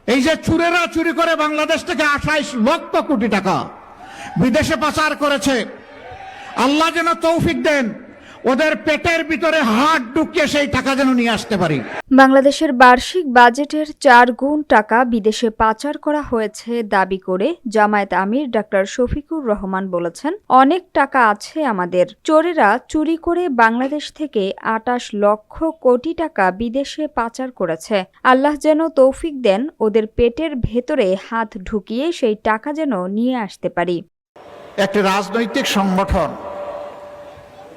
এই যে চুরেরা চুরি করে বাংলাদেশ থেকে 28 লক্ষ কোটি টাকা বিদেশে পাচার করেছে, আল্লাহ যেন তৌফিক দেন ওদের পেটের ভিতরে হাত ঢুকিয়ে সেই টাকা যেন নিয়ে আসতে পারি। বাংলাদেশের বার্ষিক বাজেটের 4 গুণ টাকা বিদেশে পাচার করা হয়েছে দাবি করে জামায়াত আমির ডাক্তার শফিকুর রহমান বলেছেন, অনেক টাকা আছে আমাদের, চোরেরা চুরি করে বাংলাদেশ থেকে 28 লক্ষ কোটি টাকা বিদেশে পাচার করেছে। আল্লাহ যেন তৌফিক দেন ওদের পেটের ভেতরে হাত ঢুকিয়ে সেই টাকা যেন নিয়ে আসতে পারি। একটি রাজনৈতিক সংগঠন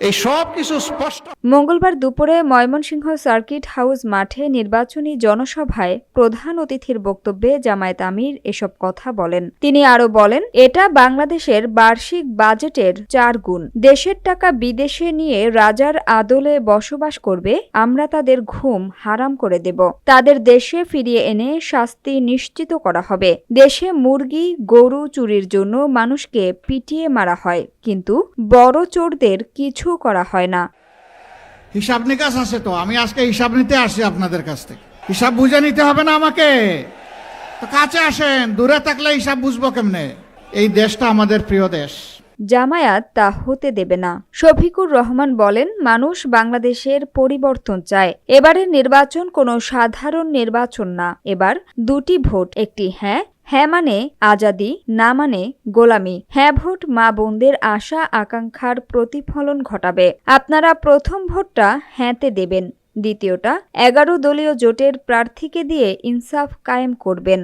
এই সব কিছু স্পষ্ট। মঙ্গলবার দুপুরে ময়মনসিংহ সার্কিট হাউস মাঠে নির্বাচনী জনসভায় প্রধান অতিথির বক্তব্যে জামায়াত আমির এসব কথা বলেন। তিনি আরো বলেন, এটা বাংলাদেশের বার্ষিক বাজেটের 4 গুণ। দেশের টাকা বিদেশে নিয়ে রাজার আদলে বসবাস করবে, আমরা তাদের ঘুম হারাম করে দেব। তাদের দেশে ফিরিয়ে এনে শাস্তি নিশ্চিত করা হবে। দেশে মুরগি, গরু চুরির জন্য মানুষকে পিটিয়ে মারা হয়, কিন্তু বড় চোরদের কিছু করা হয় না। হিসাব নিকাশ আছে তো, আমি আজকে হিসাব নিতে আসছি আপনাদের কাছ থেকে। হিসাব বুঝে নিতে হবে না আমাকে? তো কাছে আসেন, দূরে থাকলে হিসাব বুঝবো কেমনে? এই দেশটা আমাদের প্রিয় দেশ, জামায়াত তা হতে দেবে না। শফিকুর রহমান বলেন, মানুষ বাংলাদেশের পরিবর্তন চায়। এবারের নির্বাচন কোনো সাধারণ নির্বাচন না। এবার 2টি ভোট, একটি হ্যাঁ মানে আজাদি, না মানে গোলামি। হ্যাঁ ভোট মা বোনদের আশা আকাঙ্ক্ষার প্রতিফলন ঘটাবে। আপনারা প্রথম ভোটটা হ্যাঁতে দেবেন, দ্বিতীয়টা 11 দলীয় জোটের প্রার্থীকে দিয়ে ইনসাফ কায়েম করবেন।